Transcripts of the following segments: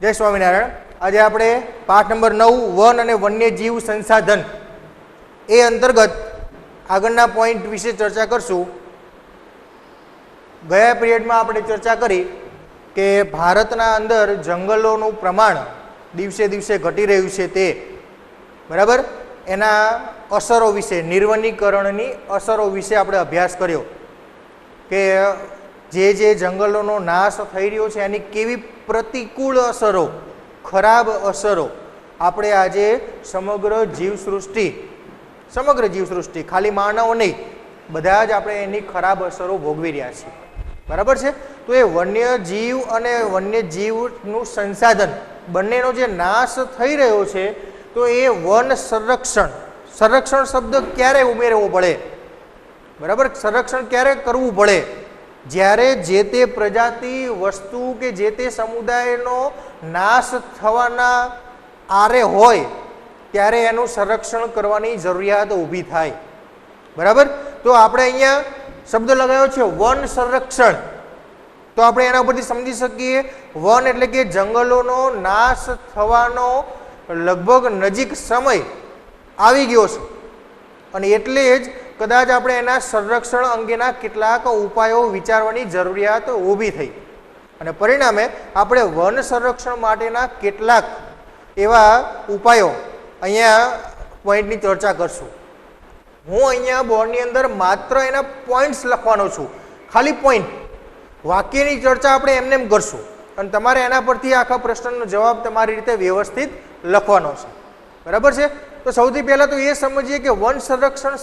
जय स्वामीनारायण। आज આપણે પાઠ નંબર 9 વન અને વન્યજીવ સંસાધન એ અંતર્ગત આગળના પોઈન્ટ વિશે ચર્ચા કરશું। ગયા પિરિયડમાં આપણે ચર્ચા કરી કે ભારતના અંદર જંગલોનું પ્રમાણ દિવસે દિવસે ઘટી રહ્યું છે તે બરાબર, એના અસરો વિશે, નિર્વનીકરણની અસરો વિશે આપણે અભ્યાસ કર્યો કે જે જંગલોનો નાશ થઈ રહ્યો છે એની કેવી પ્રતિકૂળ અસરો, ખરાબ અસરો આપણે આજે સમગ્ર જીવસૃષ્ટિ ખાલી માનવો નહીં, બધા જ આપણે એની ખરાબ અસરો ભોગવી રહ્યા છીએ, બરાબર છે। તો એ વન્યજીવ અને વન્યજીવનું સંસાધન બંનેનો જે નાશ થઈ રહ્યો છે, તો એ વન સંરક્ષણ શબ્દ ક્યારે ઉમેરવો પડે, બરાબર, સંરક્ષણ ક્યારે કરવું પડે? જ્યારે જે તે પ્રજાતિ, વસ્તુ કે જે તે સમુદાયનો નાશ થવાના આરે હોય ત્યારે એનું સંરક્ષણ કરવાની જરૂરિયાત ઊભી થાય, બરાબર। તો આપણે અહીંયા શબ્દ લગાવ્યો છે વન સંરક્ષણ, તો આપણે એના ઉપરથી સમજી શકીએ વન એટલે કે જંગલોનો નાશ થવાનો લગભગ નજીક સમય આવી ગયો છે, અને એટલે જ કદાચ આપણે એના સંરક્ષણ અંગેના કેટલાક ઉપાયો વિચારવાની જરૂરિયાત ઊભી થઈ, અને પરિણામે આપણે વન સંરક્ષણ માટેના કેટલાક એવા ઉપાયો અહીંયા પોઈન્ટની ચર્ચા કરશું। હું અહીંયા બોર્ડની અંદર માત્ર એના પોઈન્ટ્સ લખવાનો છું, ખાલી પોઈન્ટ, વાક્યની ચર્ચા આપણે એમને એમ કરશું, અને તમારે એના પરથી આખા પ્રશ્નનો જવાબ તમારી રીતે વ્યવસ્થિત લખવાનો છે, બરાબર છે। તો સૌથી પહેલાં તો એ સમજીએ કે વન સંરક્ષણ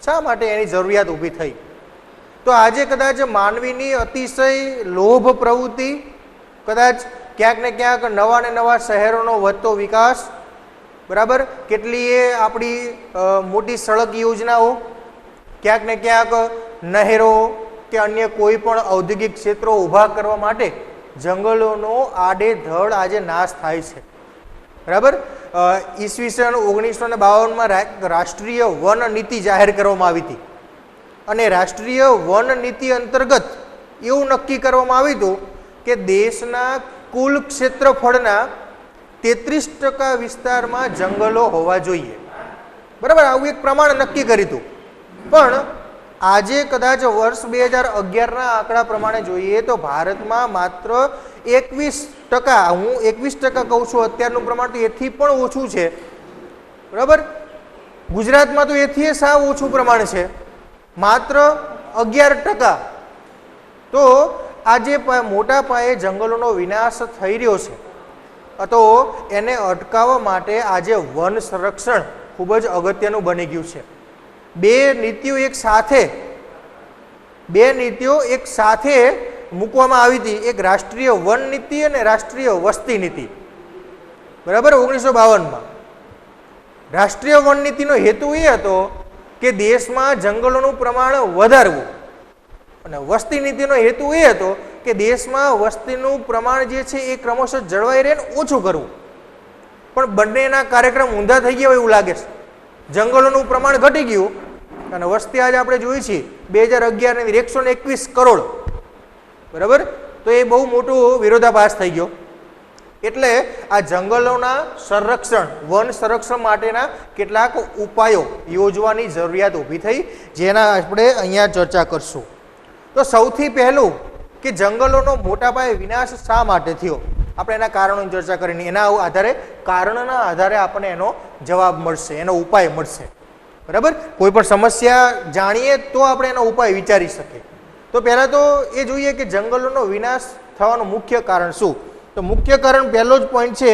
શા માટે એની જરૂરિયાત ઊભી થઈ? તો આજે કદાચ માનવીની અતિશય લોભ પ્રવૃત્તિ, કદાચ ક્યાંક ને ક્યાંક નવા ને નવા શહેરોનો વધતો વિકાસ, બરાબર, કેટલીય આપણી મોટી સડક યોજનાઓ, ક્યાંક ને ક્યાંક નહેરો કે અન્ય કોઈ પણ ઔદ્યોગિક ક્ષેત્રો ઊભા કરવા માટે જંગલોનો આડેધડ આજે નાશ થાય છે, બરાબર। ઈસવીસન 1952માં રાષ્ટ્રીય વન નીતિ જાહેર કરવામાં આવી હતી, અને રાષ્ટ્રીય વન નીતિ અંતર્ગત એવું નક્કી કરવામાં આવ્યું હતું કે દેશના કુલ ક્ષેત્રફળના 33% વિસ્તારમાં જંગલો હોવા જોઈએ, બરાબર, આવું એક પ્રમાણ નક્કી કર્યું હતું। પણ આજે કદાચ વર્ષ 2011ના આંકડા પ્રમાણે જોઈએ તો ભારતમાં માત્ર 21%, હું 21% કહું છું, અત્યારનું પ્રમાણ તો એથી પણ ઓછું છે, બરાબર। ગુજરાતમાં તો એથી સાવ ઓછું પ્રમાણ છે, માત્ર 11%। તો આજે મોટા પાયે જંગલોનો વિનાશ થઈ રહ્યો છે, તો એને અટકાવવા માટે આજે વન સંરક્ષણ ખૂબ જ અગત્યનું બની ગયું છે। બે નીતિઓ એક સાથે મૂકવામાં આવી હતી, એક રાષ્ટ્રીય વન નીતિ અને રાષ્ટ્રીય વસ્તી નીતિ, બરાબર, 1952માં। રાષ્ટ્રીય વન નીતિનો હેતુ એ હતો કે દેશમાં જંગલોનું પ્રમાણ વધારવું, અને વસ્તી નીતિનો હેતુ એ હતો કે દેશમાં વસ્તીનું પ્રમાણ જે છે એ ક્રમશઃ જળવાઈ રહે ને ઓછું કરવું, પણ બંનેના કાર્યક્રમ ઊંધા થઈ ગયા એવું લાગે છે। જંગલોનું પ્રમાણ ઘટી ગયું અને વસ્તી આજે આપણે જોઈએ છીએ 2011 ની 121 કરોડ, બરાબર, તો એ બહુ મોટો વિરોધાભાસ થઈ ગયો। એટલે આ જંગલોના સંરક્ષણ, વન સંરક્ષણ માટેના કેટલાક ઉપાયો યોજવાની જરૂરિયાત ઊભી થઈ, જેના આપણે અહીંયા ચર્ચા કરશું। તો સૌથી પહેલું કે જંગલોનો મોટા પાયે વિનાશ શા માટે થયો, આપણે એના કારણોની ચર્ચા કરીને એના આધારે, કારણના આધારે આપણને એનો જવાબ મળશે, એનો ઉપાય મળશે, બરાબર। કોઈ પણ સમસ્યા જાણીએ તો આપણે એનો ઉપાય વિચારી શકીએ। તો પહેલાં તો એ જોઈએ કે જંગલોનો વિનાશ થવાનું મુખ્ય કારણ શું? તો મુખ્ય કારણ, પહેલો જ પોઈન્ટ છે,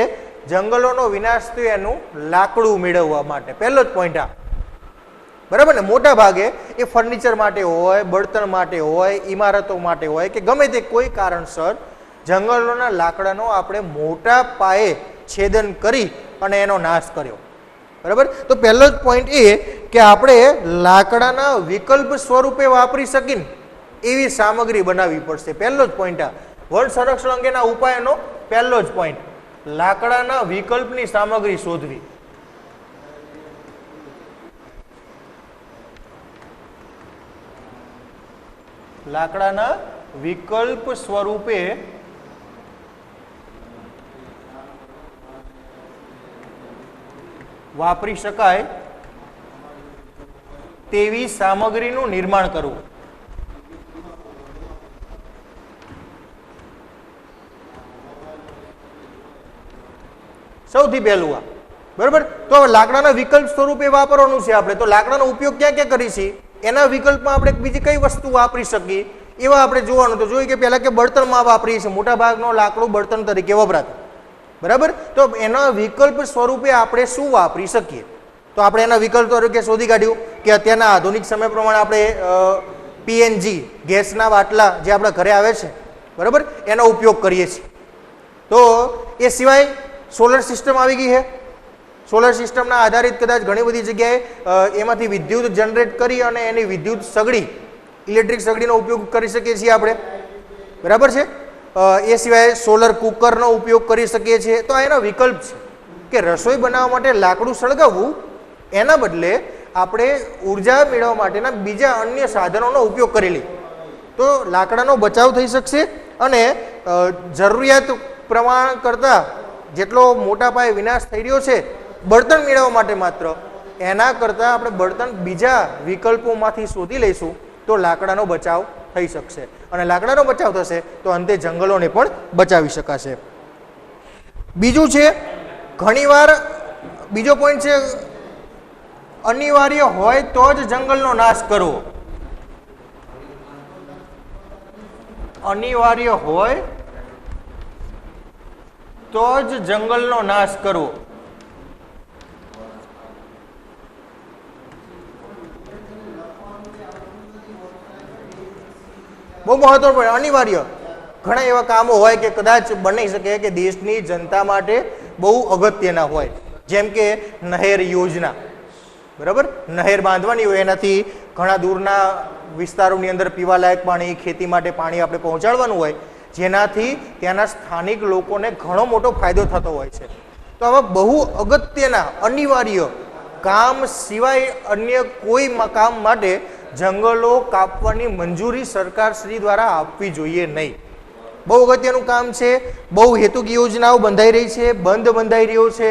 જંગલોનો વિનાશ થયો એનું લાકડું મેળવવા માટે, પહેલો જ પોઈન્ટ આ, બરાબર ને। મોટા ભાગે એ ફર્નિચર માટે હોય, બળતણ માટે હોય, ઇમારતો માટે હોય, કે ગમે તે કોઈ કારણસર જંગલોના લાકડાનો આપણે મોટા પાયે છેદન કરી અને એનો નાશ કર્યો, બરાબર। તો પહેલો જ પોઈન્ટ એ કે આપણે લાકડાના વિકલ્પ સ્વરૂપે વાપરી શકીને એવી સામગ્રી બનાવવી પડશે, પહેલો જ પોઈન્ટ આ વન સંરક્ષણ અંગેના ઉપાયનો પહેલો જ પોઈન્ટ, લાકડાના વિકલ્પની સામગ્રી શોધવી। લાકડાના વિકલ્પ સ્વરૂપે વાપરી શકાય તેવી સામગ્રીનું નિર્માણ કરવું. સૌથી પહેલું આ બરાબર. તો લાકડાના વિકલ્પ સ્વરૂપે વાપરવાનું છે આપણે. તો લાકડાનો ઉપયોગ ક્યાં ક્યાં કરી છે એના વિકલ્પમાં આપણે બીજી કઈ વસ્તુ વાપરી શકીએ એવા આપણે જોવાનું. તો જોઈએ કે પહેલા કે બળતણમાં વાપરીએ છીએ, મોટા ભાગનો લાકડું બળતણ તરીકે વપરાતું બરાબર. તો એના વિકલ્પ સ્વરૂપે આપણે શું વાપરી શકીએ? તો આપણે એના વિકલ્પ તરીકે શોધી કાઢ્યું કે અત્યારના આધુનિક સમય પ્રમાણે આપણે પીએનજી ગેસના બાટલા જે આપણા ઘરે આવે છે બરાબર, એનો ઉપયોગ કરીએ છીએ. તો એ સિવાય સોલર સિસ્ટમ આવી ગઈ છે. સોલર સિસ્ટમના આધારિત કદાચ ઘણી બધી જગ્યાએ એમાંથી વિદ્યુત જનરેટ કરી અને એની વિદ્યુત સગડી, ઇલેક્ટ્રિક સગડીનો ઉપયોગ કરી શકીએ છીએ આપણે બરાબર છે. એ સિવાય સોલર કુકરનો ઉપયોગ કરી શકીએ છીએ. તો આ એનો વિકલ્પ છે કે રસોઈ બનાવવા માટે લાકડું સળગાવવું, એના બદલે આપણે ઉર્જા મેળવવા માટેના બીજા અન્ય સાધનોનો ઉપયોગ કરી લઈએ તો લાકડાનો બચાવ થઈ શકશે અને જરૂરિયાત પ્રમાણ કરતાં જેટલો મોટા પાયે વિનાશ થઈ રહ્યો છે બળતણ મેળવવા માટે માત્ર, એના કરતાં આપણે બળતણ બીજા વિકલ્પોમાંથી શોધી લઈશું તો લાકડાનો બચાવ થઈ શકશે. અને લાકડાનો બચાવ થશે તો અંતે જંગલોને પણ બચાવી શકાશે. બીજું છે, ઘણીવાર બીજો પોઈન્ટ છે, અનિવાર્ય હોય તો જ જંગલનો નાશ કરવો. અનિવાર્ય હોય તો જ જંગલનો નાશ કરવો. બહુ મહત્વપૂર્ણ. અનિવાર્ય ઘણા એવા કામો હોય કે કદાચ બની શકે કે દેશની જનતા માટે બહુ અગત્યના હોય, જેમ કે નહેર યોજના બરાબર. નહેર બાંધવાની હોય, એનાથી ઘણા દૂરના વિસ્તારોની અંદર પીવાલાયક પાણી, ખેતી માટે પાણી આપણે પહોંચાડવાનું હોય, જેનાથી ત્યાંના સ્થાનિક લોકોને ઘણો મોટો ફાયદો થતો હોય છે. તો આવા બહુ અગત્યના અનિવાર્ય કામ સિવાય અન્ય કોઈ કામ માટે જંગલો કાપવાની મંજૂરી સરકારશ્રી દ્વારા આપવી જોઈએ નહીં. બહુ અગત્યનું કામ છે. બહુ હેતુક યોજનાઓ બંધાઈ રહી છે, બંધાઈ રહ્યો છે,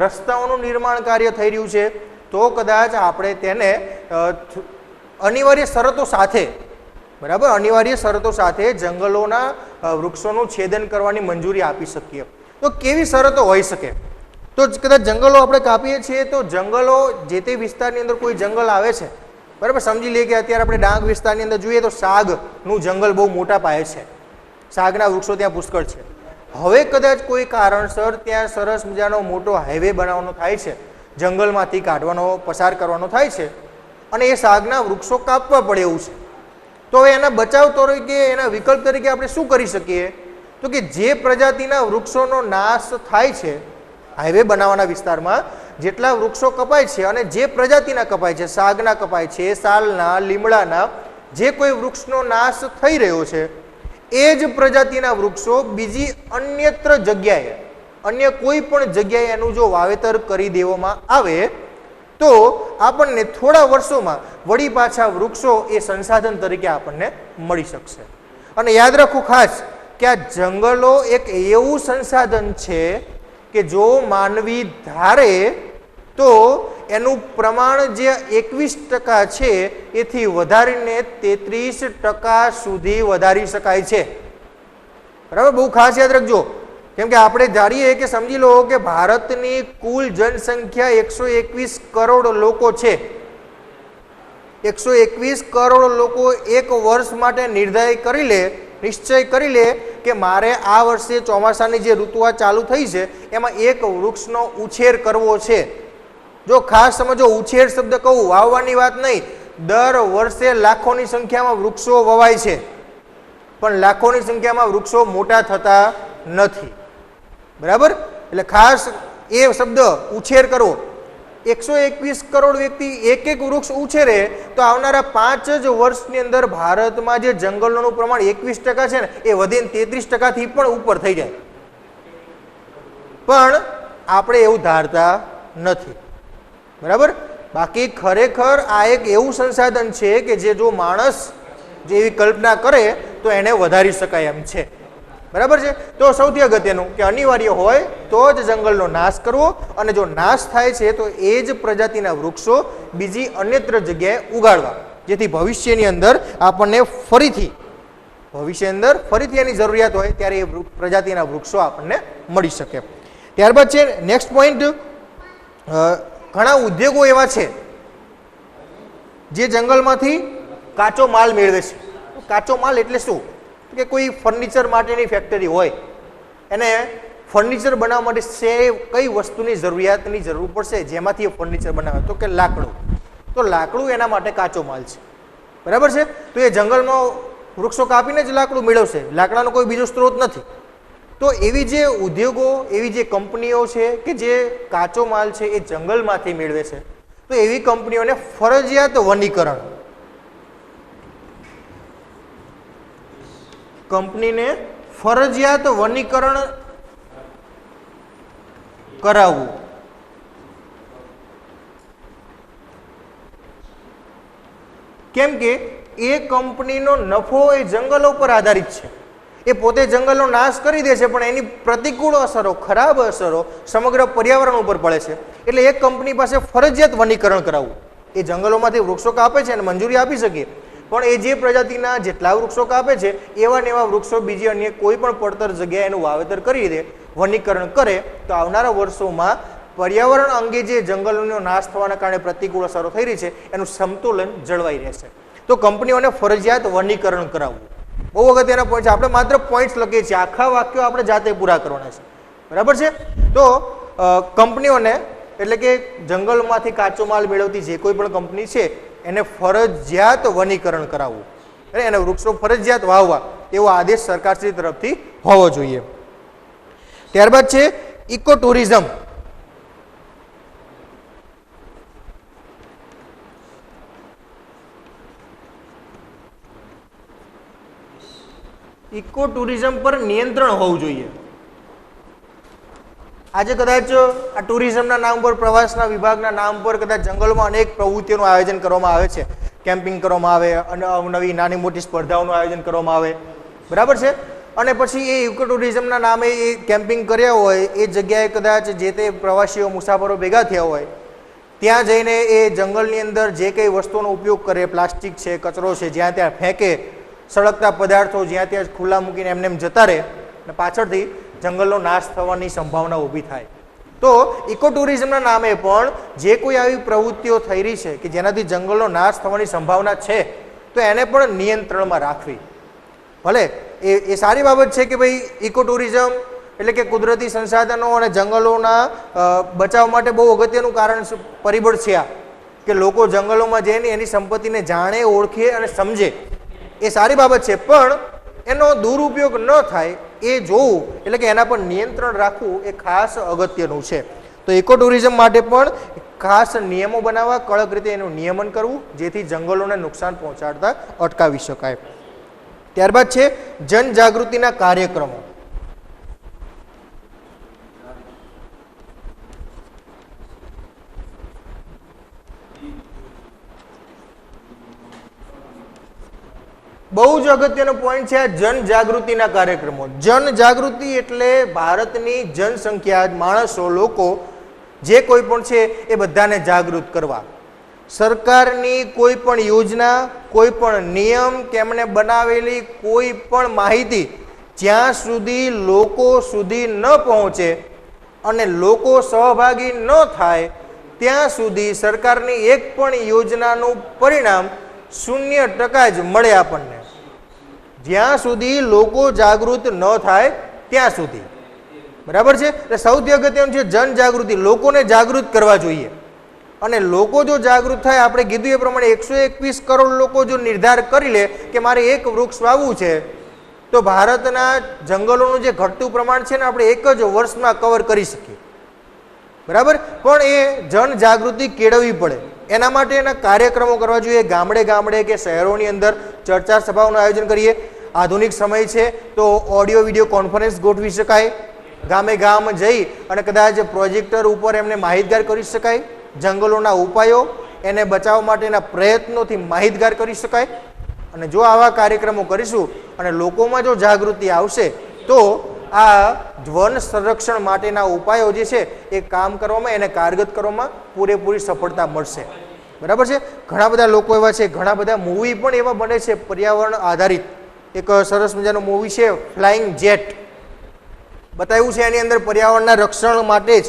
રસ્તાઓનું નિર્માણ કાર્ય થઈ રહ્યું છે. તો કદાચ આપણે તેને અનિવાર્ય શરતો સાથે બરાબર, અનિવાર્ય શરતો સાથે જંગલોના વૃક્ષોનું છેદન કરવાની મંજૂરી આપી શકીએ. તો કેવી શરતો હોઈ શકે? તો કદાચ જંગલો આપણે કાપીએ છીએ તો જંગલો જે તે વિસ્તારની અંદર કોઈ જંગલ આવે છે બરાબર, સમજી લઈએ કે અત્યારે આપણે ડાંગ વિસ્તારની અંદર જોઈએ તો સાગનું જંગલ બહુ મોટા પાયે છે, સાગના વૃક્ષો ત્યાં પુષ્કળ છે. હવે કદાચ કોઈ કારણસર ત્યાં સરસ મજાનો મોટો હાઈવે બનાવવાનો થાય છે, જંગલમાંથી કાઢવાનો, પસાર કરવાનો થાય છે અને એ સાગના વૃક્ષો કાપવા પડે એવું છે. તો હવે એના બચાવ તરીકે, એના વિકલ્પ તરીકે આપણે શું કરી શકીએ? તો કે જે પ્રજાતિના વૃક્ષોનો નાશ થાય છે હાઈવે બનાવવાના વિસ્તારમાં, જેટલા વૃક્ષો કપાય છે અને જે પ્રજાતિના કપાય છે, સાગના કપાય છે, સાલના, લીમડાના, જે કોઈ વૃક્ષનો નાશ થઈ રહ્યો છે એ જ પ્રજાતિના વૃક્ષો બીજી અન્યત્ર જગ્યાએ, અન્ય કોઈ પણ જગ્યાએ એનું જો વાવેતર કરી દેવામાં આવે તો આપણને થોડા વર્ષોમાં વળી પાછા વૃક્ષો એ સંસાધન તરીકે આપણને મળી શકશે. અને યાદ રાખવું ખાસ કે આ જંગલો એક એવું સંસાધન છે કે જો માનવી ધારે તો એનું પ્રમાણ જે 21% છે એથી વધારીને 33% સુધી વધારી શકાય છે બરાબર. બહુ ખાસ યાદ રાખજો, કેમ કે આપણે ધારીએ કે સમજી લો કે ભારતની કુલ જનસંખ્યા 121 કરોડ લોકો છે. 121 કરોડ લોકો એક વર્ષ માટે નિશ્ચય કરી લે કે મારે આ વર્ષે ચોમાસાની જે ઋતુ આ ચાલુ થઈ છે એમાં એક વૃક્ષનો ઉછેર કરવો છે. જો ખાસ સમજો, ઉછેર શબ્દ કહું, વાવવાની વાત નહીં. દર વર્ષે લાખોની સંખ્યામાં વૃક્ષો વવાય છે પણ લાખોની સંખ્યામાં વૃક્ષો મોટા થતા નથી બરાબર. એટલે ખાસ એ શબ્દ ઉછેર કરવો. 121 કરોડ વ્યક્તિ એક વૃક્ષ ઉછેરે તો આવનારા 5 જ વર્ષની અંદર ભારતમાં જે જંગલોનું પ્રમાણ 21% છે ને એ વધીને 33%થી પણ ઉપર થઈ જાય. પણ આપણે એવું ધારતા નથી બરાબર. બાકી ખરેખર આ એક એવું સંસાધન છે કે જે જો માણસ જેવી કલ્પના કરે તો એને વધારી શકાય એમ છે. બરાબર છે. તો સૌથી અગત્યનું કે અનિવાર્ય હોય તો જ જંગલનો નાશ કરવો, અને જો નાશ થાય છે તો એ જ પ્રજાતિના વૃક્ષો બીજી અન્યત્ર જગ્યાએ ઉગાડવા, જેથી ભવિષ્યની અંદર આપણને ફરીથી એની જરૂરિયાત હોય ત્યારે એ પ્રજાતિના વૃક્ષો આપણને મળી શકે. ત્યારબાદ છે નેક્સ્ટ પોઈન્ટ, ઘણા ઉદ્યોગો એવા છે જે જંગલમાંથી કાચો માલ મેળવે છે. કાચો માલ એટલે શું? કે કોઈ ફર્નિચર માટેની ફેક્ટરી હોય, એને ફર્નિચર બનાવવા માટે કઈ વસ્તુની જરૂરિયાતની જરૂર પડશે જેમાંથી એ ફર્નિચર બનાવે? તો કે લાકડું. તો લાકડું એના માટે કાચો માલ છે. બરાબર છે. તો એ જંગલમાં વૃક્ષો કાપીને જ લાકડું મેળવશે, લાકડાનો કોઈ બીજો સ્ત્રોત નથી. તો એવી જે ઉદ્યોગો, એવી જે કંપનીઓ છે કે જે કાચો માલ છે એ જંગલમાંથી મેળવે છે, તો એવી કંપનીઓને ફરજિયાત વનીકરણ, કંપનીને ફરજિયાત વનીકરણ કરાવવું. કેમ કે એ કંપનીનો નફો એ જંગલો પર આધારિત છે. એ પોતે જંગલનો નાશ કરી દે છે, પણ એની પ્રતિકૂળ અસરો, ખરાબ અસરો સમગ્ર પર્યાવરણ ઉપર પડે છે. એટલે એક કંપની પાસે ફરજિયાત વનીકરણ કરાવવું. એ જંગલોમાંથી વૃક્ષો કાપે છે અને મંજૂરી આપી શકીએ, પણ એ જે પ્રજાતિના જેટલા વૃક્ષો કાપે છે એવા ને એવા વૃક્ષો બીજી અન્ય કોઈ પણ પડતર જગ્યાએ એનું વાવેતર કરી દે, વનીકરણ કરે, તો આવનારા વર્ષોમાં પર્યાવરણ અંગે જે જંગલોનો નાશ થવાના કારણે પ્રતિકૂળ અસરો થઈ રહી છે એનું સંતુલન જળવાઈ રહેશે. તો કંપનીઓને ફરજિયાત વનીકરણ કરાવવું બહુ અગત્યના પોઈન્ટ છે. આપણે માત્ર પોઈન્ટ્સ લખીએ છીએ, આખા વાક્યો આપણે જાતે પૂરા કરવાના છે. બરાબર છે. તો કંપનીઓને, એટલે કે જંગલમાંથી કાચો માલ મેળવતી જે કોઈ પણ કંપની છે એને ફરજિયાત વનીકરણ કરાવવું, એને વૃક્ષો ફરજિયાત વાવવા, એવો આદેશ સરકારશ્રી તરફથી હોવો જોઈએ. ત્યારબાદ છે ઇકો ટુરિઝમ. ઇકો ટુરિઝમ પર નિયંત્રણ હોવું જોઈએ. આજે કદાચ આ ટુરિઝમના નામ પર, પ્રવાસના વિભાગના નામ પર કદાચ જંગલમાં અનેક પ્રવૃત્તિઓનું આયોજન કરવામાં આવે છે. કેમ્પિંગ કરવામાં આવે અને અવનવી નાની મોટી સ્પર્ધાઓનું આયોજન કરવામાં આવે. બરાબર છે. અને પછી એ ઇકો ટુરિઝમના નામે એ કેમ્પિંગ કર્યા હોય એ જગ્યાએ કદાચ જે તે પ્રવાસીઓ, મુસાફરો ભેગા થયા હોય, ત્યાં જઈને એ જંગલની અંદર જે કંઈ વસ્તુઓનો ઉપયોગ કરે, પ્લાસ્ટિક છે, કચરો છે, જ્યાં ત્યાં ફેંકે, સળગતા પદાર્થો જ્યાં ત્યાં ખુલ્લા મૂકીને એમને એમ જતા રહે, અને પાછળથી જંગલનો નાશ થવાની સંભાવના ઊભી થાય. તો ઇકો ટુરિઝમના નામે પણ જે કોઈ આવી પ્રવૃત્તિઓ થઈ રહી છે કે જેનાથી જંગલનો નાશ થવાની સંભાવના છે, તો એને પણ નિયંત્રણમાં રાખવી. ભલે એ સારી બાબત છે કે ભાઈ ઇકો ટુરિઝમ એટલે કે કુદરતી સંસાધનો અને જંગલોના બચાવ માટે બહુ અગત્યનું કારણ, પરિબળ છે આ, કે લોકો જંગલોમાં જઈને એની સંપત્તિને જાણે, ઓળખે અને સમજે. એ સારી બાબત છે, પણ એનો દુરુપયોગ ન થાય એ જોવું, એટલે કે એના પર નિયંત્રણ રાખવું એ ખાસ અગત્યનું છે. તો ઇકો ટુરિઝમ માટે પણ ખાસ નિયમો બનાવવા, કડક રીતે એનું નિયમન કરવું, જેથી જંગલોને નુકસાન પહોંચાડતા અટકાવી શકાય. ત્યારબાદ છે જનજાગૃતિના કાર્યક્રમો. બહુ જ અગત્યનો પોઈન્ટ છે આ જનજાગૃતિના કાર્યક્રમો. જનજાગૃતિ એટલે ભારતની જનસંખ્યા, માણસો, લોકો જે કોઈ પણ છે એ બધાને જાગૃત કરવા. સરકારની કોઈ પણ યોજના, કોઈ પણ નિયમ કે એમણે બનાવેલી કોઈ પણ માહિતી જ્યાં સુધી લોકો સુધી ન પહોંચે અને લોકો સહભાગી ન થાય ત્યાં સુધી સરકારની એક પણ યોજનાનું પરિણામ 0% જ મળે આપણને. જ્યાં સુધી લોકો જાગૃત ન થાય ત્યાં સુધી. બરાબર છે. એટલે સૌથી અગત્યનું છે જનજાગૃતિ. લોકોને જાગૃત કરવા જોઈએ. અને લોકો જો જાગૃત થાય, આપણે કીધું એ પ્રમાણે 121 કરોડ લોકો જો નિર્ધાર કરી લે કે મારે એક વૃક્ષ વાવવું છે, તો ભારતના જંગલોનું જે ઘટતું પ્રમાણ છે ને આપણે એક જ વર્ષમાં કવર કરી શકીએ. બરાબર. પણ એ જનજાગૃતિ કેળવવી પડે. એના માટે એના કાર્યક્રમો કરવા જોઈએ. ગામડે ગામડે કે શહેરોની અંદર ચર્ચા સભાઓનું આયોજન કરીએ. આધુનિક સમય છે તો ઓડિયો વિડીયો કોન્ફરન્સ ગોઠવી શકાય. ગામે ગામ જઈ અને કદાચ પ્રોજેક્ટર ઉપર એમને માહિતગાર કરી શકાય. જંગલોના ઉપાયો, એને બચાવવા માટેના પ્રયત્નોથી માહિતગાર કરી શકાય. અને જો આવા કાર્યક્રમો કરીશું અને લોકોમાં જો જાગૃતિ આવશે તો આ વન સંરક્ષણ માટેના ઉપાયો જે છે એ કામ કરવામાં, એને કારગત કરવામાં પૂરેપૂરી સફળતા મળશે. બરાબર છે. ઘણા બધા લોકો એવા છે, ઘણા બધા મૂવી પણ એવા બને છે પર્યાવરણ આધારિત. એક સરસ મજાનું મૂવી છે ફ્લાઇંગ જેટ, બતાવ્યું છે એની અંદર પર્યાવરણના રક્ષણ માટે જ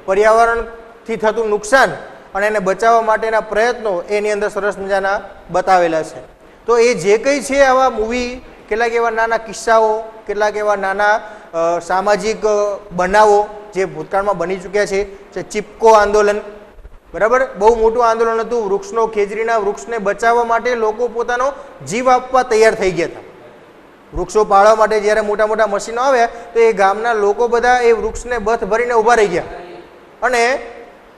પર્યાવરણથી થતું નુકસાન અને એને બચાવવા માટેના પ્રયત્નો એની અંદર સરસ મજાના બતાવેલા છે. તો એ જે કંઈ છે આવા મૂવી, કેટલાક એવા નાના કિસ્સાઓ, કેટલાક એવા નાના સામાજિક બનાવો જે ભૂતકાળમાં બની ચૂક્યા છે. ચિપકો આંદોલન, બરાબર, બહુ મોટું આંદોલન હતું. વૃક્ષનો, ખેજરીના વૃક્ષને બચાવવા માટે લોકો પોતાનો જીવ આપવા તૈયાર થઈ ગયા હતા. વૃક્ષો પાળવા માટે જ્યારે મોટા મોટા મશીનો આવ્યા તો એ ગામના લોકો બધા એ વૃક્ષને બથ ભરીને ઊભા રહી ગયા અને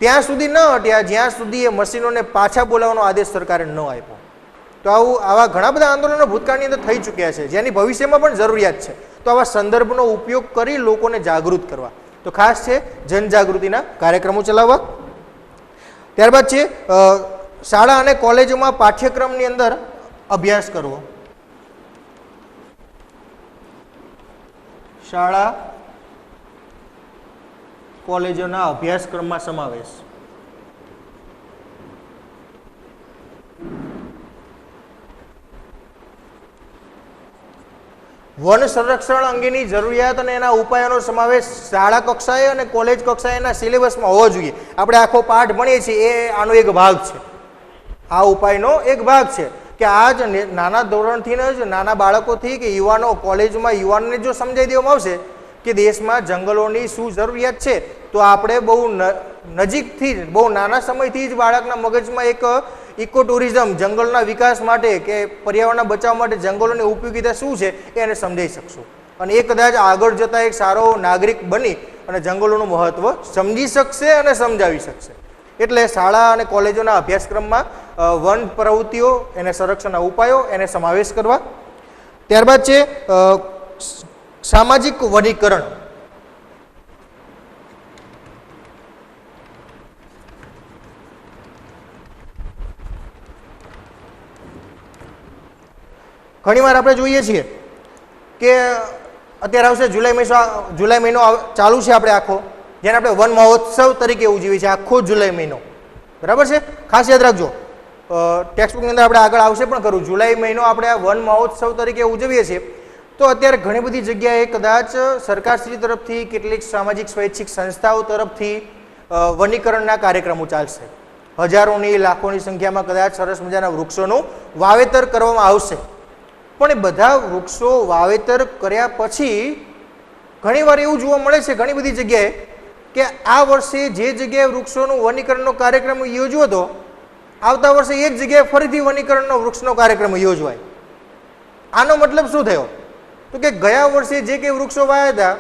ત્યાં સુધી ન હટ્યા જ્યાં સુધી એ મશીનોને પાછા બોલાવવાનો આદેશ સરકારે ન આપ્યો. તો આવા ઘણા બધા આંદોલનો ભૂતકાળની અંદર થઈ ચૂક્યા છે, જેની ભવિષ્યમાં પણ જરૂરિયાત છે. તો આવા સંદર્ભનો ઉપયોગ કરી લોકોને જાગૃત કરવા, તો ખાસ છે જનજાગૃતિના કાર્યક્રમો ચલાવવા. ત્યારબાદ છે શાળા અને કોલેજોમાં પાઠ્યક્રમની અંદર અભ્યાસ કરવો. શાળા કોલેજોના અભ્યાસક્રમમાં સમાવેશ. વન સંરક્ષણ અંગેની જરૂરિયાત અને એના ઉપાયોનો સમાવેશ શાળા કક્ષાએ અને કોલેજ કક્ષાએના સિલેબસમાં હોવો જોઈએ. આપણે આખો પાઠ ભણીએ છીએ એ આનો એક ભાગ છે, આ ઉપાયનો એક ભાગ છે કે આ જ નાના ધોરણથી જ નાના બાળકોથી કે યુવાનો, કોલેજમાં યુવાનોને જો સમજાવી દેવામાં આવશે કે દેશમાં જંગલોની શું જરૂરિયાત છે, તો આપણે બહુ નજીકથી જ, બહુ નાના સમયથી જ બાળકના મગજમાં એક ઇકો ટુરિઝમ, જંગલના વિકાસ માટે કે પર્યાવરણના બચાવ માટે જંગલોની ઉપયોગિતા શું છે એને સમજાવી શકશું. અને એ કદાચ આગળ જતાં એક સારો નાગરિક બની અને જંગલોનું મહત્ત્વ સમજી શકશે અને સમજાવી શકશે. એટલે શાળા અને કોલેજોના અભ્યાસક્રમમાં વન પ્રવૃત્તિઓ, એને સંરક્ષણના ઉપાયો, એને સમાવેશ કરવા. ત્યારબાદ છે સામાજિક વનીકરણ. ઘણીવાર આપણે જોઈએ છીએ કે અત્યારે આવશે જુલાઈ મહિનો ચાલુ છે આપણે આખો, જેને આપણે વન મહોત્સવ તરીકે ઉજવીએ છીએ આખો જુલાઈ મહિનો. બરાબર છે, ખાસ યાદ રાખજો. ટેક્સ્ટબુકની અંદર આપણે આગળ આવશે પણ ખરું. જુલાઈ મહિનો આપણે આ વન મહોત્સવ તરીકે ઉજવીએ છીએ. તો અત્યારે ઘણી બધી જગ્યાએ કદાચ સરકારશ્રી તરફથી, કેટલીક સામાજિક સ્વૈચ્છિક સંસ્થાઓ તરફથી વનીકરણના કાર્યક્રમો ચાલશે. હજારોની, લાખોની સંખ્યામાં કદાચ સરસ મજાના વૃક્ષોનું વાવેતર કરવામાં આવશે. પણ એ બધા વૃક્ષો વાવેતર કર્યા પછી ઘણીવાર એવું જોવા મળે છે ઘણી બધી જગ્યાએ કે આ વર્ષે જે જગ્યાએ વૃક્ષોનું વનીકરણનો કાર્યક્રમ યોજ્યો હતો, આવતા વર્ષે એ જ જગ્યાએ ફરીથી વનીકરણનો વૃક્ષનો કાર્યક્રમ યોજવાય. આનો મતલબ શું થયો? તો કે ગયા વર્ષે જે કંઈ વૃક્ષો વાવ્યા હતા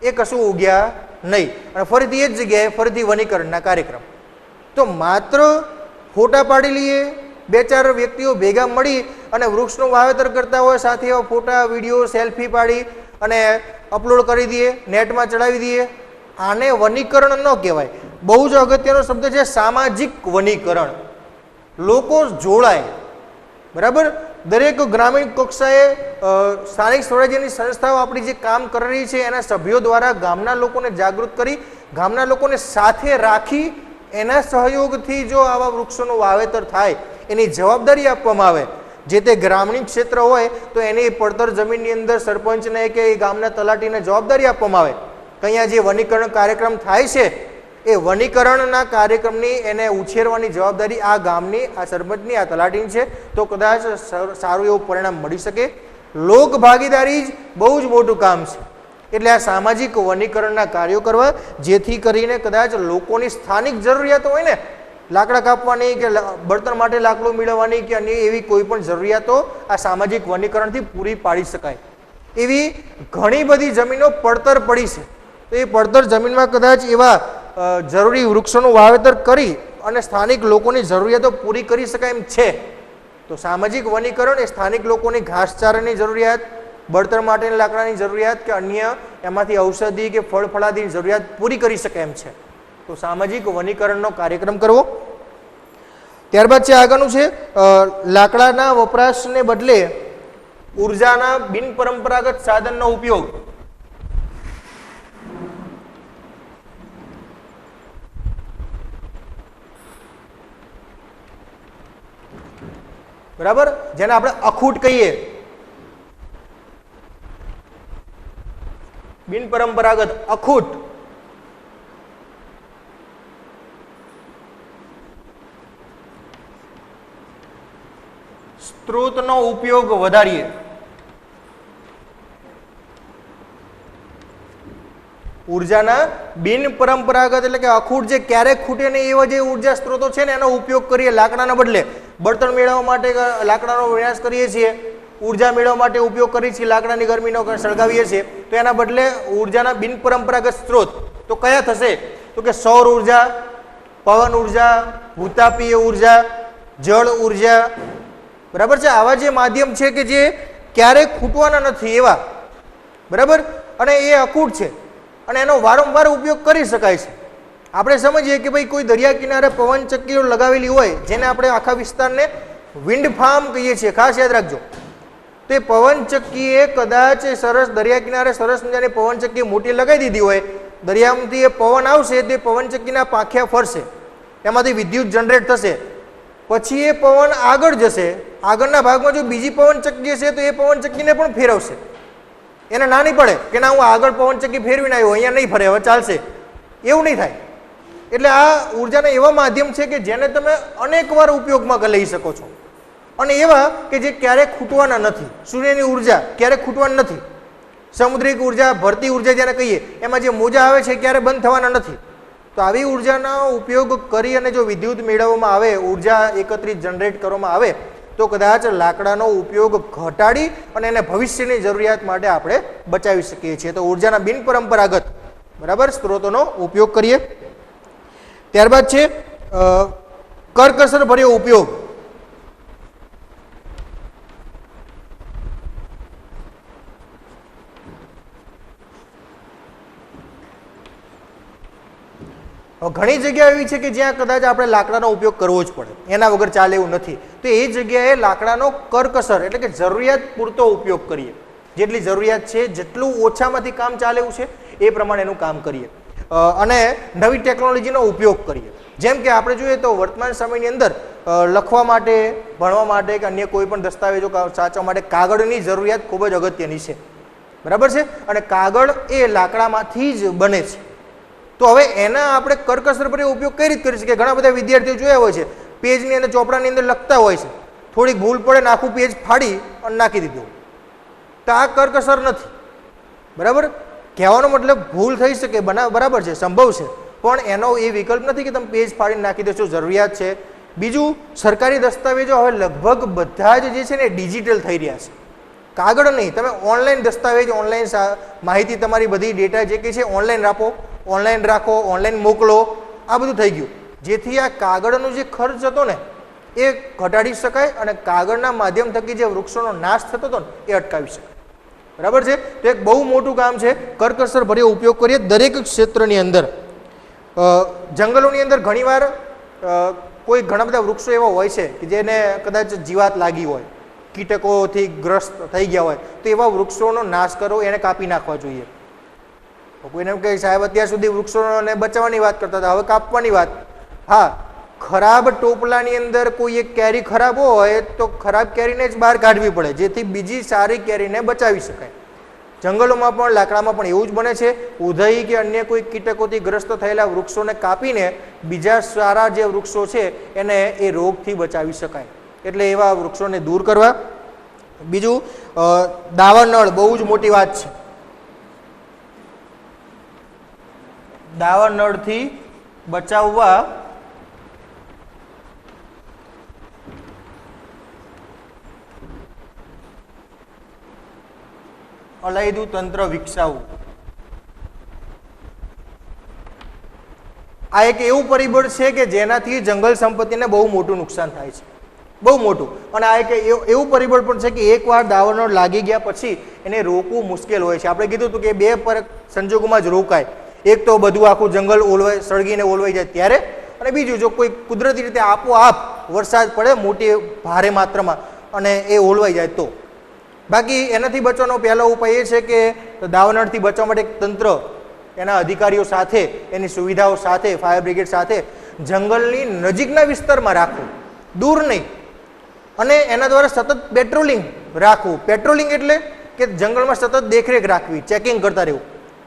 એ કશું ઉગ્યા નહીં અને ફરીથી એ જ જગ્યાએ ફરીથી વનીકરણના કાર્યક્રમ. તો માત્ર ફોટા પાડી લઈએ, બે ચાર વ્યક્તિઓ ભેગા મળી અને વૃક્ષનું વાવેતર કરતા હોય, સાથે એવા ફોટા, વિડીયો, સેલ્ફી પાડી અને અપલોડ કરી દઈએ, નેટમાં ચડાવી દઈએ, આને વનીકરણ ન કહેવાય. બહુ જ અગત્યનો શબ્દ છે સામાજિક વનીકરણ. લોકો જોડાય, બરાબર. દરેક ગ્રામીણ કક્ષાએ સ્થાનિક સ્વરાજ્યની સંસ્થાઓ આપણી જે કામ કરી રહી છે એના સભ્યો દ્વારા ગામના લોકોને જાગૃત કરી, ગામના લોકોને સાથે રાખી, એના સહયોગથી જો આવા વૃક્ષોનું વાવેતર થાય, એની જવાબદારી આપવામાં આવે. જે તે ગ્રામીણ ક્ષેત્ર હોય તો એની પડતર જમીનની અંદર સરપંચને કે એ ગામના તલાટીને જવાબદારી આપવામાં આવે કે અહીંયા જે વનીકરણ કાર્યક્રમ થાય છે એ વનીકરણના કાર્યક્રમની એને ઉછેરવાની જવાબદારી આ ગામની, આ સરપંચની, આ તલાટીની છે. તો કદાચ સારું એવું પરિણામ મળી શકે. લોક ભાગીદારી જ બહુ જ મોટું કામ છે. એટલે આ સામાજિક વનીકરણના કાર્યો કરવા, જેથી કરીને કદાચ લોકોની સ્થાનિક જરૂરિયાતો હોય ને, લાકડા કાપવાની કે બળતણ માટે લાકડું મેળવવાની કે અન્ય એવી કોઈ પણ જરૂરિયાતો આ સામાજિક વનીકરણથી પૂરી પાડી શકાય. એવી ઘણી બધી જમીનો પડતર પડી છે. તો એ પડતર જમીનમાં કદાચ એવા જરૂરી વૃક્ષોનું વાવેતર કરી અને સ્થાનિક લોકોની જરૂરિયાતો પૂરી કરી શકાય એમ છે. તો સામાજિક વનીકરણ એ સ્થાનિક લોકોની ઘાસચારાની જરૂરિયાત, બળતર માટેની લાકડાની જરૂરિયાત કે અન્ય એમાંથી ઔષધિ કે ફળ ફળાદીની જરૂરિયાત પૂરી કરી શકાય એમ છે. તો સામાજિક વનીકરણનો કાર્યક્રમ કરવો. ત્યારબાદ છે આગળનું છે લાકડાના વપરાશને બદલે ઉર્જાના બિનપરંપરાગત સાધનનો ઉપયોગ. બરાબર, જેને આપણે અખૂટ કહીએ, બિન પરંપરાગત અખૂટ. સ્ત્રોતનો ઉપયોગ વધારીએ. ઉર્જાના બિન પરંપરાગત એટલે કે અખૂટ, જે ક્યારેક ખૂટે નહીં એવા જે ઉર્જા સ્ત્રોતો છે ને એનો ઉપયોગ કરીએ લાકડાના બદલે. બળતણ મેળવવા માટે લાકડાનો વિનાશ કરીએ છીએ, ઉર્જા મેળવવા માટે ઉપયોગ કરીએ છીએ, લાકડાની ગરમીનો સળગાવીએ છીએ, તો એના બદલે ઉર્જાના બિન પરંપરાગત સ્ત્રોત તો કયા થશે? તો કે સૌર ઉર્જા, પવન ઉર્જા, ભૂતાપીય ઉર્જા, જળ ઉર્જા. બરાબર છે, આવા જે માધ્યમ છે કે જે ક્યારેક ખૂટવાના નથી એવા. બરાબર, અને એ અખૂટ છે અને એનો વારંવાર ઉપયોગ કરી શકાય છે. આપણે સમજીએ કે ભાઈ કોઈ દરિયા કિનારે પવનચક્કીઓ લગાવેલી હોય, જેને આપણે આખા વિસ્તારને વિન્ડ ફાર્મ કહીએ છીએ, ખાસ યાદ રાખજો. તે પવનચક્કીએ કદાચ સરસ દરિયા કિનારે સરસ મજાની પવનચક્કી મોટી લગાવી દીધી હોય, દરિયામાંથી એ પવન આવશે, તે પવનચક્કીના પાંખિયા ફરશે, એમાંથી વિદ્યુત જનરેટ થશે, પછી એ પવન આગળ જશે, આગળના ભાગમાં જો બીજી પવનચક્કી હશે તો એ પવનચક્કીને પણ ફેરવશે. એને ના નહીં પડે કે ના હું આગળ પવનચક્કી ફેરવીને આવ્યો, અહીંયા નહીં ફરે, હવે ચાલશે, એવું નહીં થાય. એટલે આ ઉર્જાના એવા માધ્યમ છે કે જેને તમે અનેકવાર ઉપયોગમાં લઈ શકો છો, અને એવા કે જે ક્યારેક ખૂટવાના નથી. સૂર્યની ઉર્જા ક્યારેક ખૂટવાની નથી. સમુદ્રિક ઉર્જા, ભરતી ઉર્જા જેને કહીએ, એમાં જે મોજા આવે છે ક્યારે બંધ થવાના નથી. તો આવી ઉર્જાનો ઉપયોગ કરી અને જો વિદ્યુત મેળવવામાં આવે, ઉર્જા એકત્રિત જનરેટ કરવામાં આવે, તો કદાચ લાકડાનો ઉપયોગ ઘટાડી અને એને ભવિષ્યની જરૂરિયાત માટે આપણે બચાવી શકીએ છીએ. તો ઉર્જાના બિન પરંપરાગત, બરાબર, સ્ત્રોતોનો ઉપયોગ કરીએ. ત્યારબાદ છે કરકસર ભર્યો ઉપયોગ. ઘણી જગ્યા એવી છે કે જ્યાં કદાચ આપણે લાકડાનો ઉપયોગ કરવો જ પડે, એના વગર ચાલે એવું નથી. તો એ જગ્યાએ લાકડાનો કરકસર એટલે કે જરૂરિયાત પૂરતો ઉપયોગ કરીએ. જેટલી જરૂરિયાત છે, જેટલું ઓછામાંથી કામ ચાલે એવું છે એ પ્રમાણે એનું કામ કરીએ, અને નવી ટેકનોલોજીનો ઉપયોગ કરીએ. જેમ કે આપણે જોઈએ તો વર્તમાન સમયની અંદર લખવા માટે, ભણવા માટે કે અન્ય કોઈ પણ દસ્તાવેજો સાચવવા માટે કાગળની જરૂરિયાત ખૂબ જ અગત્યની છે. બરાબર છે, અને કાગળ એ લાકડામાંથી જ બને છે. તો હવે એના આપણે કરકસર પર ઉપયોગ કઈ રીતે કરી શકીએ? ઘણા બધા વિદ્યાર્થીઓ જોયા હોય છે, પેજની અંદર, ચોપડાની અંદર લખતા હોય છે, થોડીક ભૂલ પડે ને આખું પેજ ફાડી અને નાખી દીધું. તો આ કરકસર નથી. બરાબર, કહેવાનો મતલબ ભૂલ થઈ શકે, બરાબર છે, સંભવ છે, પણ એનો એ વિકલ્પ નથી કે તમે પેજ ફાડીને નાખી દેશો. જરૂરિયાત છે. બીજું, સરકારી દસ્તાવેજો હવે લગભગ બધા જ જે છે ને ડિજિટલ થઈ રહ્યા છે, કાગળ નહીં. તમે ઓનલાઈન દસ્તાવેજ, ઓનલાઈન માહિતી, તમારી બધી ડેટા જે કંઈ છે ઓનલાઈન રાખો, ઓનલાઈન મોકલો, આ બધું થઈ ગયું. જેથી આ કાગળનો જે ખર્ચ હતો ને એ ઘટાડી શકાય અને કાગળના માધ્યમ થકી જે વૃક્ષોનો નાશ થતો હતો ને એ અટકાવી શકાય. બરાબર છે, તો એક બહુ મોટું કામ છે. કરકસર ભર્યો ઉપયોગ કરીએ દરેક ક્ષેત્રની અંદર. જંગલોની અંદર ઘણીવાર કોઈ ઘણા બધા વૃક્ષો એવા હોય છે કે જેને કદાચ જીવાત લાગી હોય, કીટકોથી ગ્રસ્ત થઈ ગયા હોય, તો એવા વૃક્ષોનો નાશ કરો, એને કાપી નાખવા જોઈએ. કોઈને એમ કહે સાહેબ અત્યાર સુધી વૃક્ષોને બચાવવાની વાત કરતા હતા, હવે કાપવાની વાત. હા, ખરાબ ટોપલાની અંદર કોઈ એક કેરી ખરાબ હોય તો ખરાબ કેરીને જ બહાર કાઢવી પડે, જેથી બીજી સારી કેરીને બચાવી શકાય. જંગલોમાં પણ, લાકડામાં પણ એવું જ બને છે. ઉધઈ કે અન્ય કોઈ કીટકોથી ગ્રસ્ત થયેલા વૃક્ષોને કાપીને બીજા સારા જે વૃક્ષો છે એને એ રોગથી બચાવી શકાય. એટલે એવા વૃક્ષોને દૂર કરવા. બીજું, દાવાનળ બહુ જ મોટી વાત છે. દાવાનળથી બચાવવા અલાયદું તંત્ર વિકસાવવું. આ એક એવું પરિબળ છે કે જેનાથી જંગલ સંપત્તિને બહુ મોટું નુકસાન થાય છે, બહુ મોટું. અને આ એક એવું પરિબળ પણ છે કે એકવાર દાવાનળ લાગી ગયા પછી એને રોકવું મુશ્કેલ હોય છે. આપણે કીધું હતું કે બે સંજોગોમાં જ રોકાય. એક તો બધું આખું જંગલ સળગીને ઓલવાઈ જાય ત્યારે, અને બીજું જો કોઈ કુદરતી રીતે આપોઆપ વરસાદ પડે મોટી ભારે માત્રામાં અને એ ઓલવાઈ જાય તો. બાકી એનાથી બચવાનો પહેલો ઉપાય એ છે કે દાવાનળથી બચવા માટે એક તંત્ર, એના અધિકારીઓ સાથે, એની સુવિધાઓ સાથે, ફાયર બ્રિગેડ સાથે જંગલની નજીકના વિસ્તારમાં રાખવું, દૂર નહીં. અને એના દ્વારા સતત પેટ્રોલિંગ રાખવું. પેટ્રોલિંગ એટલે કે જંગલમાં સતત દેખરેખ રાખવી, ચેકિંગ કરતા રહેવું.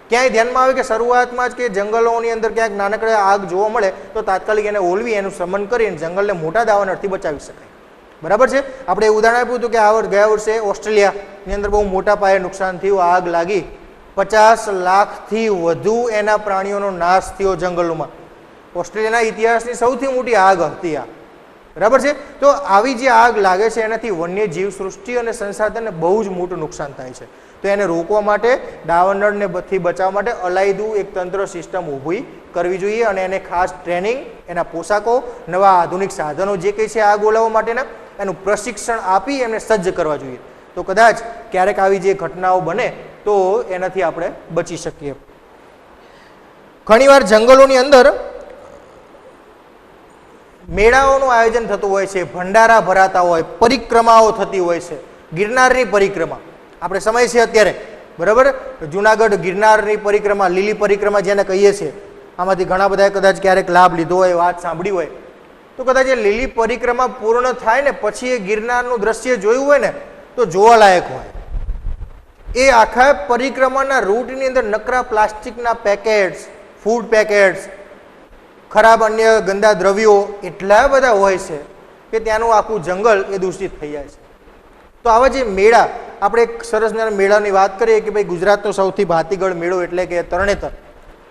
ક્યાંય ધ્યાનમાં આવે કે શરૂઆતમાં જ કે જંગલોની અંદર ક્યાંક નાનકડા આગ જોવા મળે તો તાત્કાલિક એને ઓલવી એનું શમન કરીને જંગલને મોટા દાવાનળથી બચાવી શકાય. બરાબર છે. આપણે ઉદાહરણ આપ્યું હતું કે ગયા વર્ષે ઓસ્ટ્રેલિયાની અંદર બહુ મોટા પાયે નુકસાન થયું, આગ લાગી, 50 લાખથી વધુ એના પ્રાણીઓનો નાશ થયો જંગલોમાં. ઓસ્ટ્રેલિયાના ઇતિહાસની સૌથી મોટી આગ હતી આ. બરાબર છે. તો આવી જે આગ લાગે છે એનાથી વન્ય જીવ સૃષ્ટિ અને સંસાધનને બહુ જ મોટું નુકસાન થાય છે. તો એને રોકવા માટે દાવાનળને થી બચાવવા માટે અલાયદું એક તંત્ર સિસ્ટમ ઊભી કરવી જોઈએ અને એને ખાસ ટ્રેનિંગ, એના પોશાકો, નવા આધુનિક સાધનો જે કંઈ છે આગ ઓલાવવા માટેના એનું પ્રશિક્ષણ આપી એમને સજ્જ કરવા જોઈએ. તો કદાચ ક્યારેક આવી જે ઘટનાઓ બને તો એનાથી આપણે બચી શકીએ. ઘણીવાર જંગલોની અંદર મેળાઓનું આયોજન થતું હોય છે, ભંડારા ભરાતા હોય, પરિક્રમાઓ થતી હોય છે. ગિરનારની પરિક્રમા આપણે સમય છે અત્યારે, બરાબર, જુનાગઢ ગિરનારની પરિક્રમા, લીલી પરિક્રમા જેને કહીએ છીએ, આમાંથી ઘણા બધા કદાચ ક્યારેક લાભ લીધો હોય, વાત સાંભળી હોય. તો કદાચ એ લીલી પરિક્રમા પૂર્ણ થાય ને પછી એ ગિરનારનું દ્રશ્ય જોયું હોય ને તો જોવાલાયક હોય. એ આખા પરિક્રમાના રૂટની અંદર નકરા પ્લાસ્ટિકના પેકેટ્સ, ફૂડ પેકેટ્સ, ખરાબ અન્ય ગંદા દ્રવ્યો એટલા બધા હોય છે કે ત્યાંનું આખું જંગલ એ દૂષિત થઈ જાય છે. તો આવા જે મેળા, આપણે એક સરસ મેળાની વાત કરીએ કે ભાઈ ગુજરાતનો સૌથી ભાતીગળ મેળો એટલે કે તરણેતર.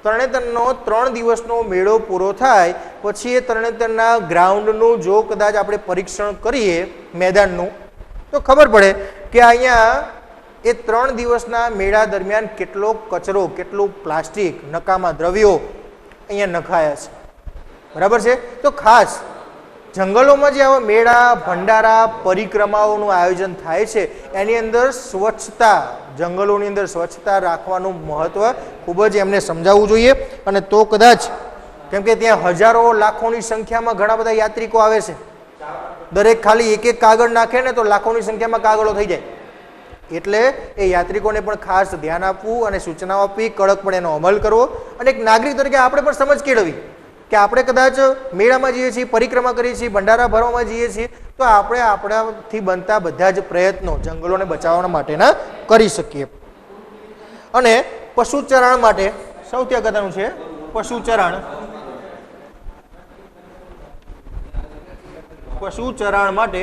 તરણેતરનો 3 દિવસનો મેળો પૂરો થાય પછી એ તરણેતરના ગ્રાઉન્ડનું જો કદાચ આપણે પરીક્ષણ કરીએ મેદાનનું તો ખબર પડે કે અહીંયા એ 3 દિવસના મેળા દરમિયાન કેટલો કચરો, કેટલું પ્લાસ્ટિક, નકામા દ્રવ્યો અહીંયા નખાયા છે. બરાબર છે. તો ખાસ જંગલોમાં જે આવા મેળા, ભંડારા, પરિક્રમાઓનું આયોજન થાય છે એની અંદર સ્વચ્છતા, જંગલોની અંદર સ્વચ્છતા રાખવાનું મહત્વ ખૂબ જ એમને સમજાવવું જોઈએ. અને તો કદાચ, કેમ કે ત્યાં હજારો લાખોની સંખ્યામાં ઘણા બધા યાત્રિકો આવે છે, દરેક ખાલી એક એક કાગળ નાખે ને તો લાખોની સંખ્યામાં કાગળો થઈ જાય. એટલે એ યાત્રિકોને પણ ખાસ ધ્યાન આપવું અને સૂચનાઓ આપવી, કડકપણે એનો અમલ કરવો અને એક નાગરિક તરીકે આપણે પણ સમજ કેળવવી કે આપણે કદાચ મેળામાં જઈએ છીએ, પરિક્રમા કરીએ છીએ, ભંડારા ભરવામાં જઈએ છીએ તો આપણે આપણાથી બનતા બધા જ પ્રયત્નો જંગલોને બચાવવા માટેના કરી શકીએ. અને પશુચરણ માટે સૌથી અગત્યનું છે પશુચરણ. પશુચરણ માટે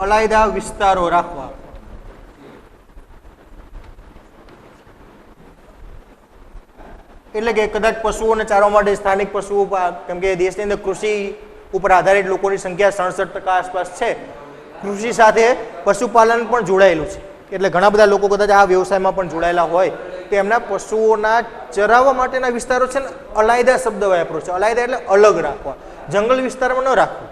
અલાયદા વિસ્તારો રાખવા. એટલે કે કદાચ પશુઓને ચારવા માટે સ્થાનિક પશુઓ, કેમ કે દેશની અંદર કૃષિ ઉપર આધારિત લોકોની સંખ્યા 67% આસપાસ છે. કૃષિ સાથે પશુપાલન પણ જોડાયેલું છે. એટલે ઘણા બધા લોકો કદાચ આ વ્યવસાયમાં પણ જોડાયેલા હોય તો એમના પશુઓના ચરાવવા માટેના વિસ્તારો છે ને અલાયદા શબ્દ વાપરો છે. અલાયદા એટલે અલગ રાખવા, જંગલ વિસ્તારમાં ન રાખવું.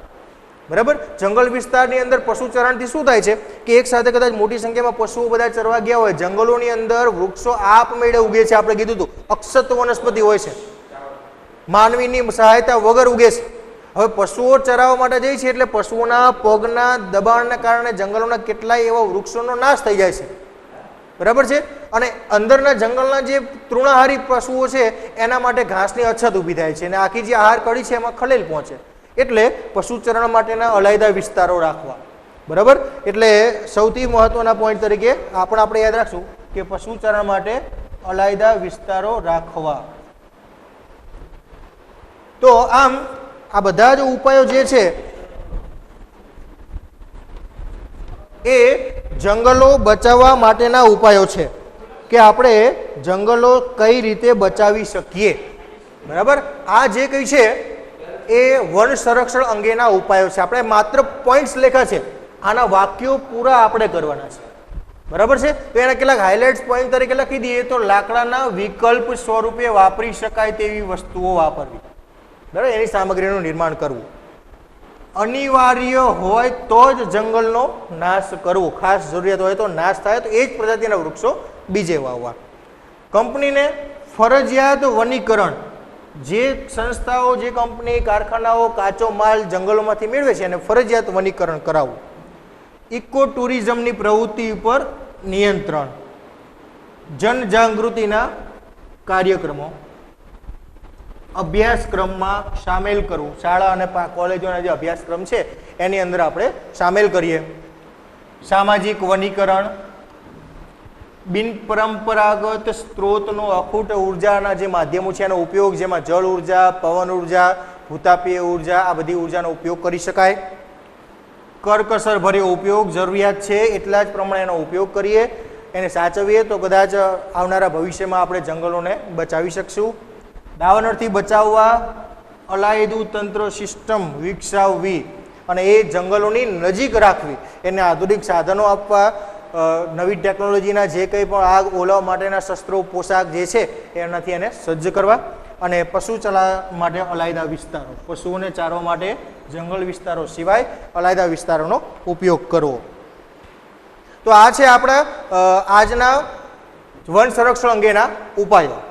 બરાબર. જંગલ વિસ્તારની અંદર પશુચરણથી શું થાય છે કે એક સાથે કદાચ મોટી સંખ્યામાં પશુઓ બધા ચરવા ગયા હોય, જંગલોની અંદર વૃક્ષો આપમેળે ઉગે છે. આપણે કીધું હતું અક્ષત વનસ્પતિ હોય છે, માનવીની સહાયતા વગર ઉગે છે. હવે પશુઓ ચરાવવા માટે જાય છે એટલે પશુઓના પગના દબાણના કારણે જંગલોના કેટલાય એવા વૃક્ષોનો નાશ થઈ જાય છે. બરાબર છે. અને અંદરના જંગલના જે તૃણાહારી પશુઓ છે એના માટે ઘાસની અછત ઊભી થાય છે અને આખી જે આહાર કડી છે એમાં ખલેલ પહોંચે. એટલે પશુચરણ માટેના અલાયદા વિસ્તારો રાખવા. બરાબર. એટલે સૌથી મહત્વના પોઈન્ટ તરીકે આપણે યાદ રાખશું કે પશુચરણ માટે અલાયદા વિસ્તારો રાખવા. તો આમ આ બધા જ ઉપાયો જે છે એ જંગલો બચાવવા માટેના ઉપાયો છે કે આપણે જંગલો કઈ રીતે બચાવી શકીએ. બરાબર. આ જે કંઈ છે એ વન સંરક્ષણ અંગેના ઉપાયો છે. આપણે માત્ર પોઈન્ટ્સ લેખા છે, આના વાક્યો પૂરા આપણે કરવાના છે. બરાબર છે. તો એના કેટલાક હાઇલાઇટ્સ પોઈન્ટ તરીકે લખી દઈએ તો લાકડાના વિકલ્પ સ્વરૂપે વાપરી શકાય તેવી વસ્તુઓ વાપરવી. બરાબર. એની સામગ્રીનું નિર્માણ કરવું. અનિવાર્ય હોય તો જ જંગલનો નાશ કરવો. ખાસ જરૂરિયાત હોય તો નાશ થાય તો એ જ પ્રજાતિના વૃક્ષો બીજે વાવવા. કંપનીને ફરજિયાત વનીકરણ, જે સંસ્થાઓ, જે કંપની, કારખાનાઓ કાચો માલ જંગલોમાંથી મેળવે છે એને ફરજિયાત વનીકરણ કરાવવું. ઇકો ટુરિઝમની પ્રવૃત્તિ ઉપર નિયંત્રણ, જનજાગૃતિના કાર્યક્રમો, અભ્યાસક્રમમાં સામેલ કરવું. શાળા અને કોલેજોના જે અભ્યાસક્રમ છે એની અંદર આપણે સામેલ કરીએ. સામાજિક વનીકરણ, બિનપરંપરાગત સ્ત્રોતનો અખૂટ ઉર્જાના જે માધ્યમો છે એનો ઉપયોગ, જેમાં જળ ઉર્જા, પવન ઉર્જા, ભૂતાપીય ઉર્જા, આ બધી ઉર્જાનો ઉપયોગ કરી શકાય. કરકસર ભર્યો ઉપયોગ, જરૂરિયાત છે એટલા જ પ્રમાણે એનો ઉપયોગ કરીએ, એને સાચવીએ તો કદાચ આવનારા ભવિષ્યમાં આપણે જંગલોને બચાવી શકશું. દાવાનળથી બચાવવા અલાયદું તંત્ર સિસ્ટમ વિકસાવવી અને એ જંગલોની નજીક રાખવી, એને આધુનિક સાધનો આપવા, નવી ટેકનોલોજીના જે કંઈ પણ આગ ઓલવવા માટેના શસ્ત્રો, પોશાક જે છે એનાથી એને સજ્જ કરવા. અને પશુ ચલા માટે અલાયદા વિસ્તારો, પશુઓને ચારવા માટે જંગલ વિસ્તારો સિવાય અલાયદા વિસ્તારોનો ઉપયોગ કરવો. તો આ છે આપણા આજના વન સંરક્ષણ અંગેના ઉપાયો.